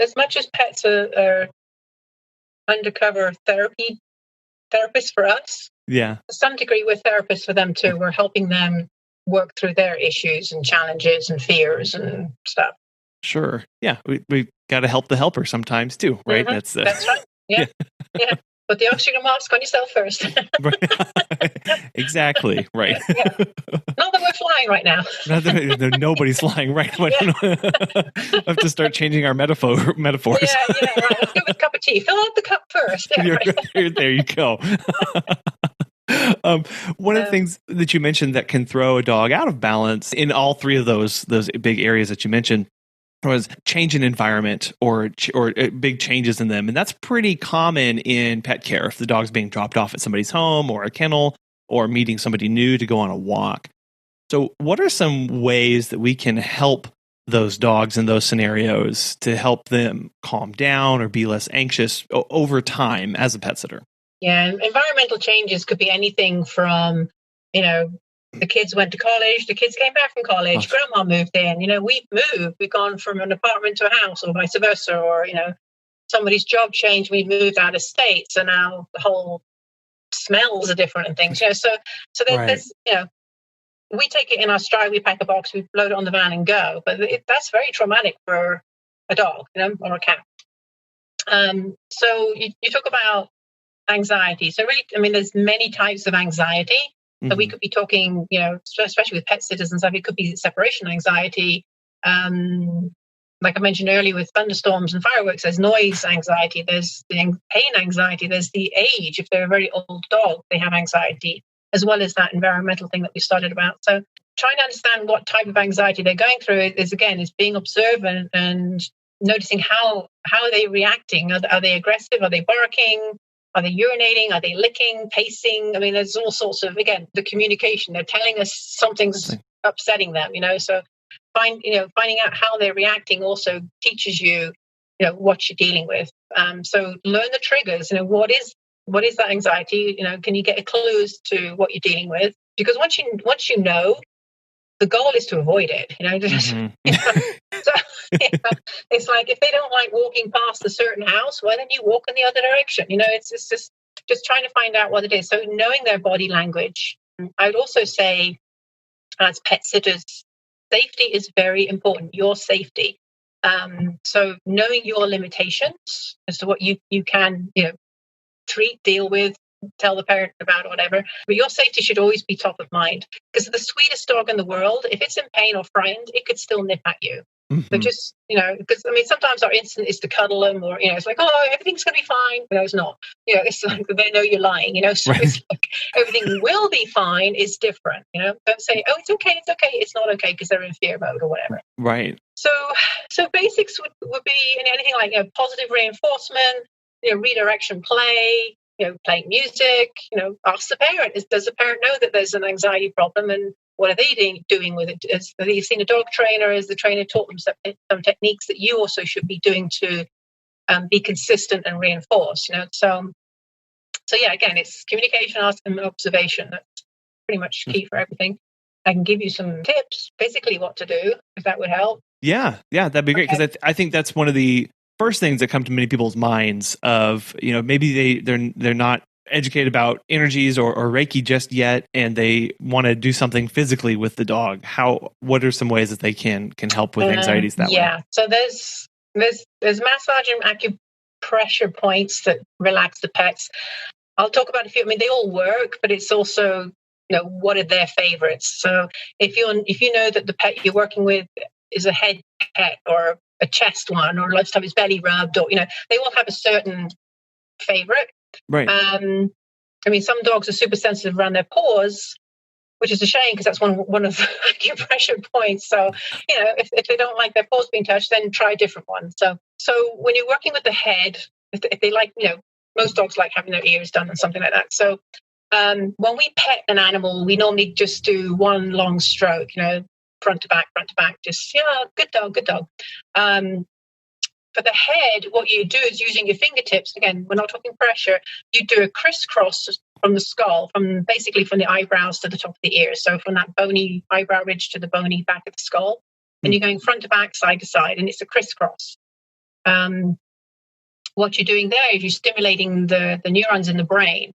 as much as pets are undercover therapists for us, to some degree, we're therapists for them too. We're helping them work through their issues and challenges and fears and stuff. Sure. Yeah, we got to help the helper sometimes too, right? That's right. Yeah. Put the oxygen mask on yourself first. Exactly. Right. Not that we're flying right now. Nobody's flying right now. I have to start changing our metaphors. Yeah, right. Let's go with a cup of tea. Fill out the cup first. Yeah, there you go. One of the things that you mentioned that can throw a dog out of balance in all three of those big areas that you mentioned was change in environment or big changes in them. And that's pretty common in pet care. If the dog's being dropped off at somebody's home or a kennel or meeting somebody new to go on a walk. So what are some ways that we can help those dogs in those scenarios to help them calm down or be less anxious over time as a pet sitter? Yeah, environmental changes could be anything from, the kids went to college, the kids came back from college, grandma moved in, we've moved, we've gone from an apartment to a house or vice versa, or, somebody's job changed, we moved out of state, so now the whole smells are different and things, so there's, we take it in our stride, we pack a box, we load it on the van and go, but that's very traumatic for a dog, or a cat. So you talk about anxiety. So really, there's many types of anxiety. So we could be talking, especially with pet sitters and stuff, it could be separation anxiety. Like I mentioned earlier with thunderstorms and fireworks, there's noise anxiety, there's the pain anxiety, there's the age. If they're a very old dog, they have anxiety, as well as that environmental thing that we started about. So trying to understand what type of anxiety they're going through is being observant and noticing how are they reacting. Are they aggressive? Are they barking? Are they urinating? Are they licking, pacing? There's all sorts of, the communication. They're telling us something's upsetting them, So finding out how they're reacting also teaches you, what you're dealing with. So learn the triggers. What is that anxiety? Can you get clues to what you're dealing with? Because once you know, the goal is to avoid it. So it's like if they don't like walking past a certain house, well, then you walk in the other direction. It's just trying to find out what it is. So knowing their body language. I would also say, as pet sitters, safety is very important. Your safety. So knowing your limitations as to what you can, treat, deal with, tell the parent about or whatever. But your safety should always be top of mind, because the sweetest dog in the world, if it's in pain or frightened, it could still nip at you. So just, because sometimes our instinct is to cuddle them, or, it's like, oh, everything's going to be fine. No, it's not. It's like they know you're lying, so it's like everything will be fine is different, Don't say, oh, it's okay. It's not okay, because they're in fear mode or whatever. Right. So basics would be anything like, positive reinforcement, redirection play, playing music, ask the parent, does the parent know that there's an anxiety problem, and what are they doing with it? Have you seen a dog trainer? Has the trainer taught them some techniques that you also should be doing to be consistent and reinforce, So yeah, again, it's communication, ask, and observation. That's pretty much key for everything. I can give you some tips, basically what to do, if that would help. Yeah, that'd be great, because I think that's one of the first things that come to many people's minds of, maybe they're not educated about energies or Reiki just yet, and they want to do something physically with the dog. What are some ways that they can help with anxieties that way? Yeah, so there's massage and acupressure points that relax the pets. I'll talk about a few. They all work, but it's also, what are their favorites? So if you know that the pet you're working with is a head pet or a chest one, or loves to have his belly rubbed, or they all have a certain favorite. Right. Some dogs are super sensitive around their paws, which is a shame because that's one of the acupressure points. So, if they don't like their paws being touched, then try a different one. So when you're working with the head, if they like, most dogs like having their ears done and something like that. So when we pet an animal, we normally just do one long stroke, front to back, just, good dog. For the head, what you do is using your fingertips. Again, we're not talking pressure. You do a crisscross from the skull, from the eyebrows to the top of the ears. So from that bony eyebrow ridge to the bony back of the skull. And you're going front to back, side to side, and it's a crisscross. What you're doing there is you're stimulating the neurons in the brain.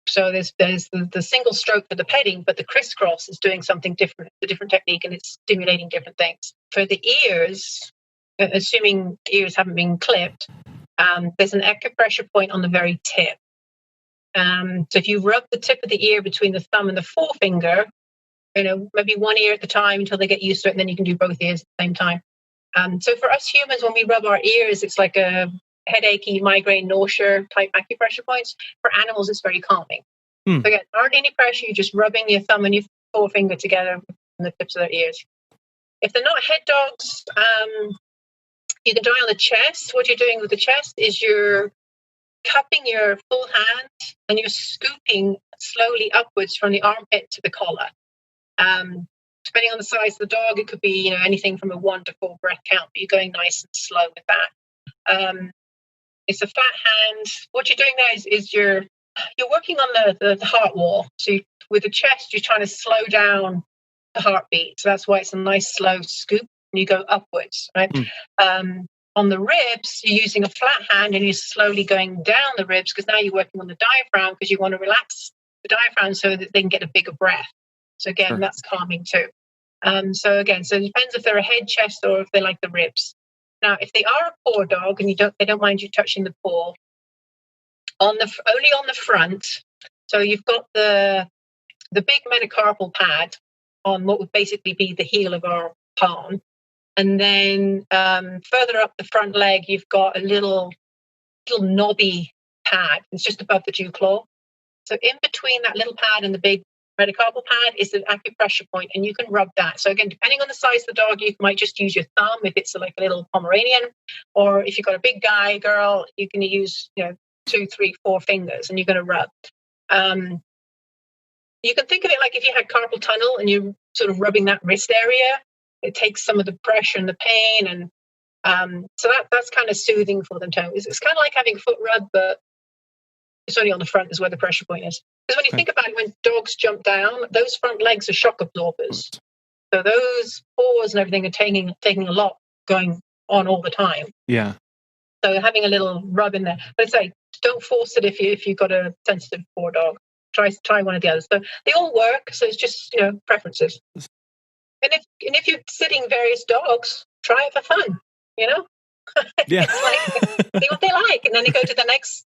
So there's the single stroke for the petting, but the crisscross is doing something different. It's a different technique, and it's stimulating different things. For the ears, assuming the ears haven't been clipped, there's an acupressure point on the very tip. So if you rub the tip of the ear between the thumb and the forefinger, maybe one ear at the time until they get used to it, and then you can do both ears at the same time. So for us humans, when we rub our ears, it's like a headachy, migraine, nausea type acupressure points. For animals, it's very calming. So again, hardly any pressure. You're just rubbing your thumb and your forefinger together on the tips of their ears. If they're not head dogs, you can try on the chest. What you're doing with the chest is you're cupping your full hand and you're scooping slowly upwards from the armpit to the collar. Depending on the size of the dog, it could be anything from a 1 to 4 breath count, but you're going nice and slow with that. It's a flat hand. What you're doing there is you're working on the heart wall. So with the chest, you're trying to slow down the heartbeat. So that's why it's a nice slow scoop and you go upwards, right? On the ribs, you're using a flat hand and you're slowly going down the ribs because now you're working on the diaphragm because you want to relax the diaphragm so that they can get a bigger breath. So again, that's calming too. So it depends if they're a head, chest, or if they like the ribs. Now, if they are a paw dog and they don't mind you touching the paw, only on the front. So you've got the big metacarpal pad on what would basically be the heel of our palm. And then further up the front leg, you've got a little knobby pad. It's just above the dew claw. So in between that little pad and the big metacarpal pad is the acupressure point, and you can rub that. So again, depending on the size of the dog, you might just use your thumb if it's like a little Pomeranian, or if you've got a big guy, girl, you can use 2, 3, 4 fingers, and you're going to rub. You can think of it like if you had carpal tunnel and you're sort of rubbing that wrist area. It takes some of the pressure and the pain, and so that's kind of soothing for them too. It's kind of like having a foot rub, but it's only on the front is where the pressure point is. Because when you think about it, when dogs jump down, those front legs are shock absorbers. So those paws and everything are taking a lot going on all the time. Yeah. So having a little rub in there. But I say, don't force it if you've got a sensitive paw dog. Try one of the others. So they all work. So it's just preferences. And if you're sitting various dogs, try it for fun. Yeah. It's like see what they like, and then you go to the next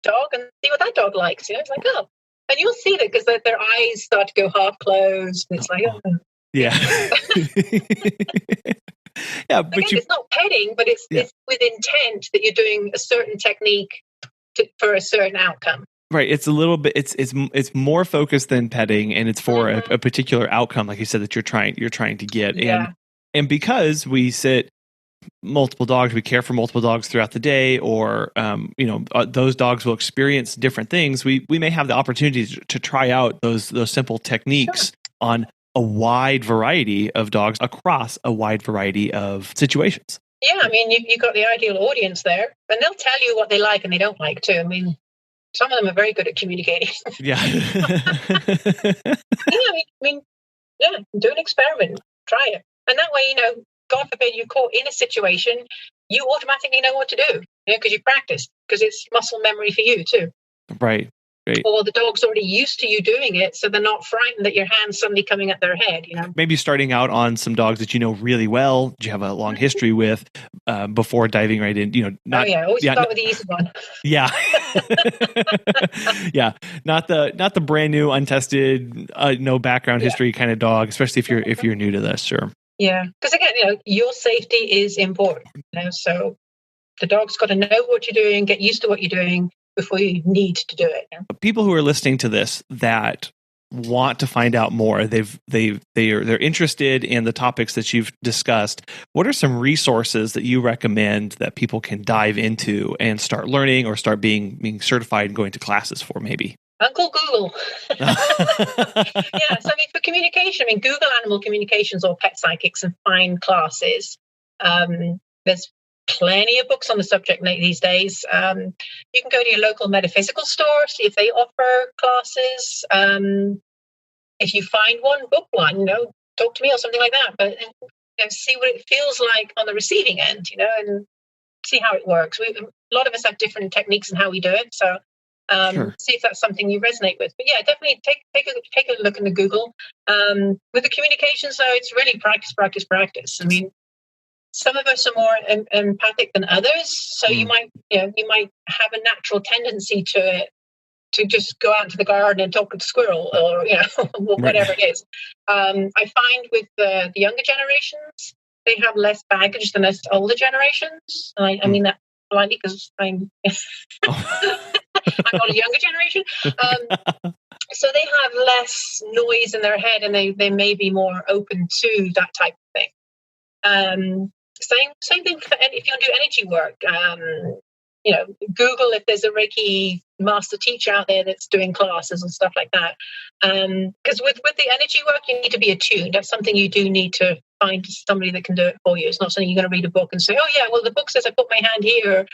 dog and see what that dog likes. It's like, oh, and you'll see that because their eyes start to go half closed. And it's like, oh. Yeah. Yeah, but again, it's not petting, but it's with intent that you're doing a certain technique for a certain outcome. Right. It's a little bit. It's more focused than petting, and it's for a particular outcome, like you said, that you're trying to get. Yeah. And because we sit multiple dogs, we care for multiple dogs throughout the day, or those dogs will experience different things. We may have the opportunity to try out those simple techniques on a wide variety of dogs across a wide variety of situations. Yeah, I mean, you got the ideal audience there, and they'll tell you what they like and they don't like too. I mean, some of them are very good at communicating. Yeah. Do an experiment, try it, and that way, God forbid you're caught in a situation, you automatically know what to do, because you practice, because it's muscle memory for you too. Right. Or the dog's already used to you doing it, so they're not frightened that your hand's suddenly coming at their head. Maybe starting out on some dogs that you know really well, that you have a long history with, before diving right in. Always start with the easy one. Yeah. Yeah. Not the brand new, untested, no background history kind of dog, especially if you're new to this. Sure. Yeah, because again, your safety is important. So the dog's got to know what you're doing, get used to what you're doing before you need to do it. People who are listening to this that want to find out more, they're interested in the topics that you've discussed, what are some resources that you recommend that people can dive into and start learning or start being certified and going to classes for, maybe? Uncle Google. Yeah, so for communication, Google animal communications or pet psychics and find classes. There's plenty of books on the subject these days. You can go to your local metaphysical store, see if they offer classes. If you find one, book one, talk to me or something like that. But see what it feels like on the receiving end, and see how it works. A lot of us have different techniques in how we do it. So Sure. see if that's something you resonate with. But yeah, definitely take a look into Google. With the communications, though, it's really practice. Some of us are more empathic than others, so you might have a natural tendency to just go out into the garden and talk to the squirrel, or whatever it is. I find with the younger generations, they have less baggage than us older generations. And I mean that politely because I'm I'm not a younger generation. So they have less noise in their head, and they may be more open to that type of thing. Same thing if you want to do energy work. Google if there's a Reiki Master teacher out there that's doing classes and stuff like that. Because with the energy work, you need to be attuned. That's something you do need to find somebody that can do it for you. It's not something you're going to read a book and say, oh yeah, well the book says I put my hand here.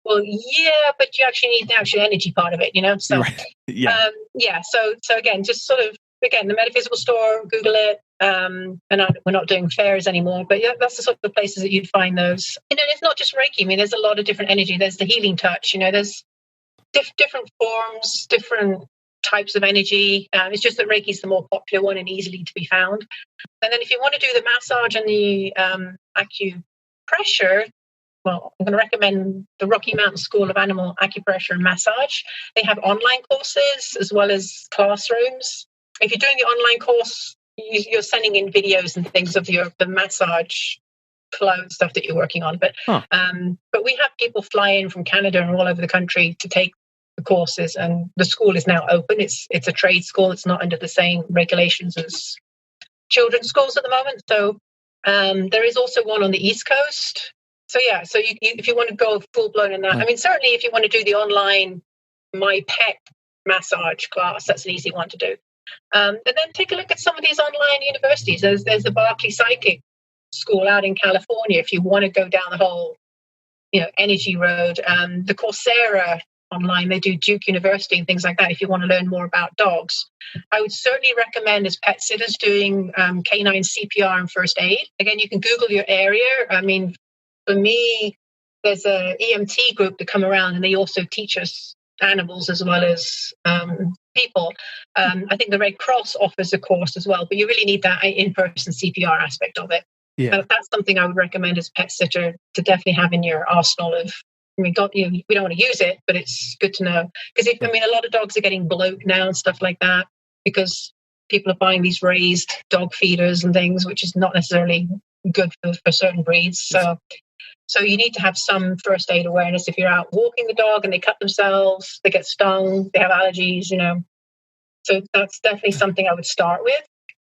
Well, yeah, but you actually need the actual energy part of it, So, right. Yeah. So again, just sort of, the metaphysical store, Google it. We're not doing fairs anymore, but yeah, that's the sort of places that you'd find those. It's not just Reiki. There's a lot of different energy. There's the healing touch. There's different forms, different types of energy. It's just that Reiki is the more popular one and easily to be found. And then if you want to do the massage and the acupressure, well, I'm going to recommend the Rocky Mountain School of Animal Acupressure and Massage. They have online courses as well as classrooms. If you're doing the online course, you're sending in videos and things of the massage flow and stuff that you're working on. But we have people fly in from Canada and all over the country to take the courses, and the school is now open. It's a trade school. It's not under the same regulations as children's schools at the moment. So there is also one on the East Coast. So yeah, so if you want to go full blown in that, certainly if you want to do the online My Pet massage class, that's an easy one to do. And then take a look at some of these online universities. There's the Berkeley Psychic School out in California. If you want to go down the whole, energy road, the Coursera online, they do Duke University and things like that. If you want to learn more about dogs, I would certainly recommend as pet sitters doing canine CPR and first aid. Again, you can Google your area. For me, there's a EMT group that come around and they also teach us animals as well as people. I think the Red Cross offers a course as well, but you really need that in-person CPR aspect of it. Yeah. That's something I would recommend as a pet sitter to definitely have in your arsenal of, we don't want to use it, but it's good to know. Because a lot of dogs are getting bloat now and stuff like that because people are buying these raised dog feeders and things, which is not necessarily good for certain breeds. So you need to have some first aid awareness if you're out walking the dog and they cut themselves, they get stung, they have allergies, So that's definitely something I would start with.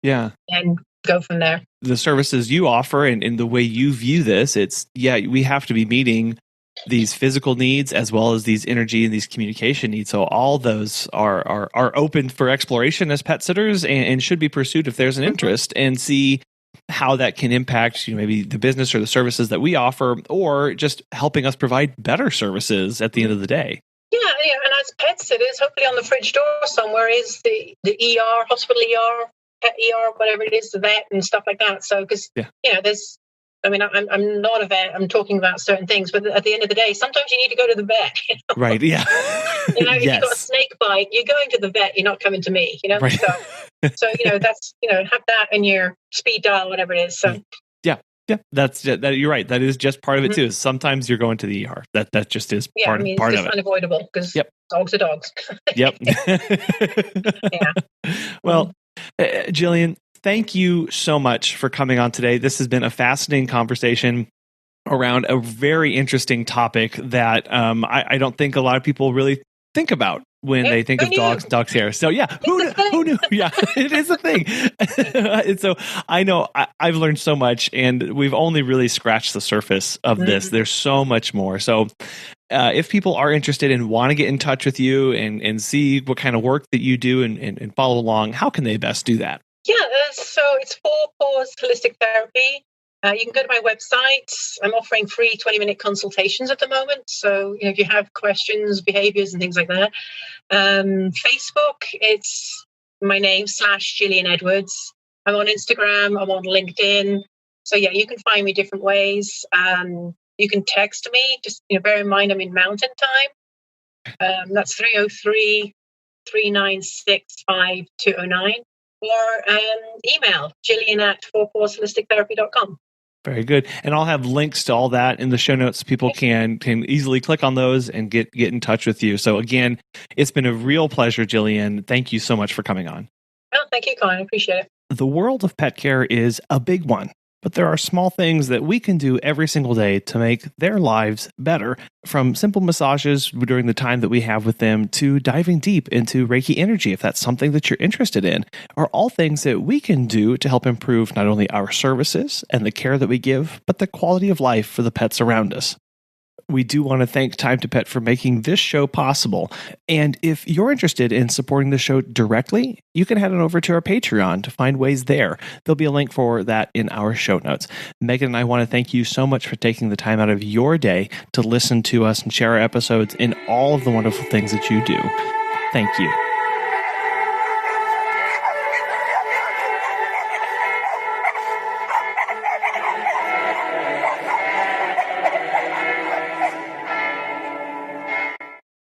Yeah. And go from there. The services you offer and the way you view this, we have to be meeting these physical needs as well as these energy and these communication needs. So all those are open for exploration as pet sitters and should be pursued if there's an interest, and see how that can impact maybe the business or the services that we offer, or just helping us provide better services at the end of the day. Yeah, and as pet sitters, hopefully on the fridge door somewhere is the ER, hospital ER, pet ER, whatever it is, the vet and stuff like that. So, because there's, I'm not a vet. I'm talking about certain things, but at the end of the day, sometimes you need to go to the vet. Right? Yeah. If you've got a snake bite, you're going to the vet. You're not coming to me. Right. So that's have that in your speed dial, whatever it is. So yeah, that's that. You're right. That is just part of it too. Is sometimes you're going to the ER. That just is part of it. It's unavoidable because dogs are dogs. Yep. Yeah. Well, Gillian, thank you so much for coming on today. This has been a fascinating conversation around a very interesting topic that I don't think a lot of people really think about. when they think of dog's hair. So yeah, who knew? Yeah, it is a thing. And so I know I've learned so much, and we've only really scratched the surface of this. There's so much more. So if people are interested and want to get in touch with you and see what kind of work that you do and follow along, how can they best do that? Yeah, so it's Four Paws Holistic Therapy. You can go to my website. I'm offering free 20-minute consultations at the moment. So, if you have questions, behaviors, and things like that. Facebook, it's my name / Gillian Edwards. I'm on Instagram. I'm on LinkedIn. So, yeah, you can find me different ways. You can text me. Just bear in mind I'm in Mountain Time. That's 303-396-5209. Or email Gillian@fourpawsholistictherapy.com. Very good. And I'll have links to all that in the show notes. People can easily click on those and get in touch with you. So again, it's been a real pleasure, Gillian. Thank you so much for coming on. Well, thank you, Colin. I appreciate it. The world of pet care is a big one, but there are small things that we can do every single day to make their lives better, from simple massages during the time that we have with them to diving deep into Reiki energy, if that's something that you're interested in, are all things that we can do to help improve not only our services and the care that we give, but the quality of life for the pets around us. We do want to thank Time to Pet for making this show possible. And if you're interested in supporting the show directly, you can head on over to our Patreon to find ways there. There'll be a link for that in our show notes. Megan and I want to thank you so much for taking the time out of your day to listen to us and share our episodes and all of the wonderful things that you do. Thank you.